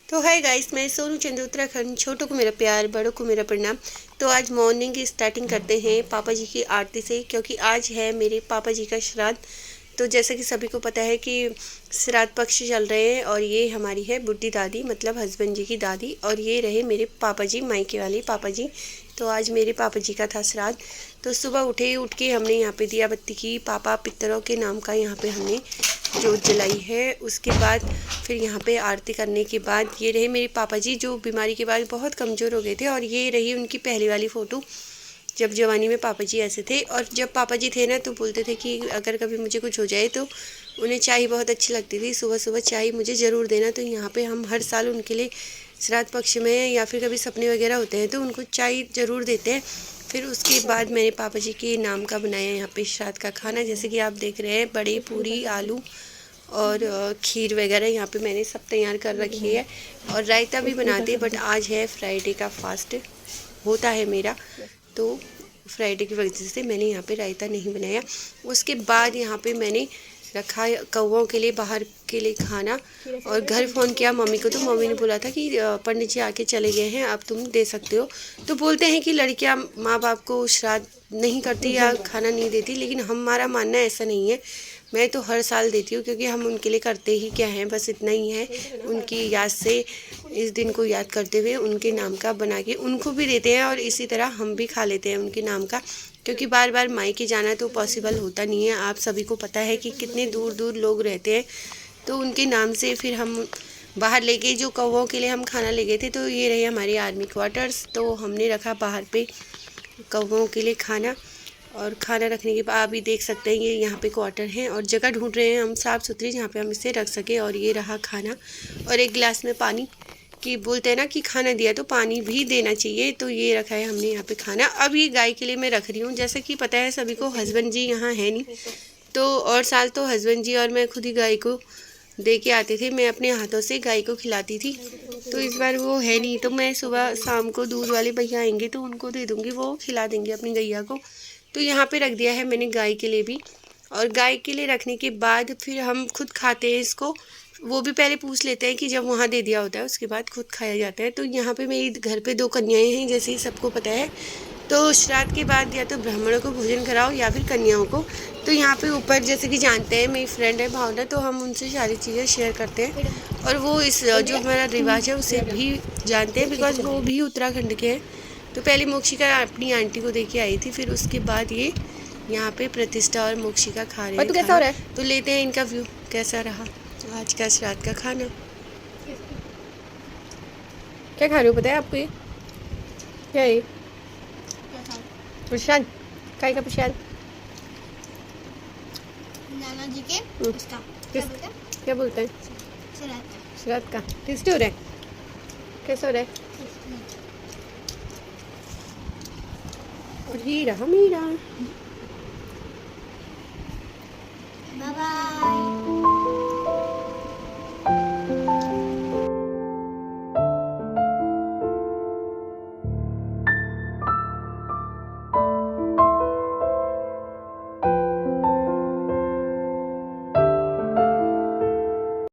तो hi guys, मैं सोनू चंद्र उत्तराखंड। छोटों को मेरा प्यार, बड़ों को मेरा प्रणाम। तो आज मॉर्निंग की स्टार्टिंग करते हैं पापा जी की आरती से, क्योंकि आज है मेरे पापा जी का श्राद्ध। तो जैसे कि सभी को पता है कि श्राद्ध पक्ष चल रहे हैं, और ये हमारी है बुड्ढी दादी, मतलब हस्बैंड जी की दादी, और ये रहे मेरे पापा जी, मायके वाले पापा जी। तो आज मेरे पापा जी का था श्राद्ध। तो सुबह उठ के हमने यहाँ पे दिया बत्ती की, पापा पितरों के नाम का यहाँ पे हमने जोत जलाई है। उसके बाद फिर यहाँ पे आरती करने के बाद ये रहे मेरे पापा जी, जो बीमारी के बाद बहुत कमज़ोर हो गए थे, और ये रही उनकी पहली वाली फ़ोटो जब जवानी में पापा जी ऐसे थे। और जब पापा जी थे ना, तो बोलते थे कि अगर कभी मुझे कुछ हो जाए तो उन्हें चाय बहुत अच्छी लगती थी, सुबह सुबह चाय मुझे ज़रूर देना। तो यहाँ पे हम हर साल उनके लिए श्राद्ध पक्ष में या फिर कभी सपने वगैरह होते हैं तो उनको चाय ज़रूर देते हैं। फिर उसके बाद मैंने पापा जी के नाम का बनाया यहाँ पे श्राद्ध का खाना, जैसे कि आप देख रहे हैं, बड़े पूरी, आलू और खीर वगैरह यहाँ पे मैंने सब तैयार कर रखी है। और रायता भी बनाते, बट आज है फ्राइडे का फास्ट होता है मेरा, तो फ्राइडे की वजह से मैंने यहाँ पे रायता नहीं बनाया। उसके बाद यहाँ पे मैंने रखा कौवों के लिए बाहर के लिए खाना, और घर फ़ोन किया मम्मी को, तो मम्मी ने बोला था कि पंडित जी आके चले गए हैं, अब तुम दे सकते हो। तो बोलते हैं कि लड़कियां माँ बाप को श्राद्ध नहीं करती या खाना नहीं देती, लेकिन हमारा मानना ऐसा नहीं है। मैं तो हर साल देती हूँ, क्योंकि हम उनके लिए करते ही क्या है, बस इतना ही है। उनकी याद से इस दिन को याद करते हुए उनके नाम का बना के उनको भी देते हैं, और इसी तरह हम भी खा लेते हैं उनके नाम का, क्योंकि बार बार मायके जाना तो पॉसिबल होता नहीं है। आप सभी को पता है कि कितने दूर दूर लोग रहते हैं। तो उनके नाम से फिर हम बाहर ले गए, जो कौवों के लिए हम खाना ले गए थे, तो ये रहे हमारे आर्मी क्वार्टर्स। तो हमने रखा बाहर पे कौवों के लिए खाना, और खाना रखने के बाद अभी देख सकते हैं ये यहाँ पे क्वार्टर हैं, और जगह ढूंढ रहे हैं हम साफ़ सुथरी जहाँ पे हम इसे रख सके। और ये रहा खाना, और एक गिलास में पानी, कि बोलते हैं ना कि खाना दिया तो पानी भी देना चाहिए। तो ये रखा है हमने यहाँ पे खाना। अब ये गाय के लिए मैं रख रही हूँ, जैसे कि पता है सभी को, हस्बैंड जी यहाँ है नहीं, तो और साल तो हस्बैंड जी और मैं खुद ही गाय को दे के आते थे, मैं अपने हाथों से गाय को खिलाती थी। तो इस बार वो है नहीं, तो मैं सुबह शाम को दूध वाले भैया आएंगे तो उनको दे दूँगी, वो खिला देंगे अपनी गैया को। तो यहाँ पे रख दिया है मैंने गाय के लिए भी। और गाय के लिए रखने के बाद फिर हम खुद खाते हैं इसको, वो भी पहले पूछ लेते हैं कि जब वहाँ दे दिया होता है उसके बाद खुद खाया जाता है। तो यहाँ पे मेरी घर पे 2 कन्याएं हैं, जैसे ही सबको पता है। तो श्राद्ध के बाद या तो ब्राह्मणों को भोजन कराओ या फिर कन्याओं को। तो यहाँ पे ऊपर जैसे कि जानते हैं, मेरी फ्रेंड है भावना, तो हम उनसे सारी चीज़ें शेयर करते हैं, और वो इस जो हमारा रिवाज है उसे भी जानते हैं, बिकॉज वो भी उत्तराखंड के हैं। तो पहले मोक्षिका अपनी आंटी को दे के आई थी, फिर उसके बाद ये यहाँ पे प्रतिष्ठा और मोक्षिका खा रहे हैं। कैसा हो रहा है? तो लेते हैं इनका व्यू, कैसा रहा आज का श्राद्ध का खाना। क्या खा रहे हो पता है आपको? ये क्या है? प्रसाद। काय का प्रसाद? नाना जी के उसका क्या बोलते हैं? श्राद्ध का। टेस्टी हो रहा है? कैसा हो रहा है? और हीरा मीरा। बाबा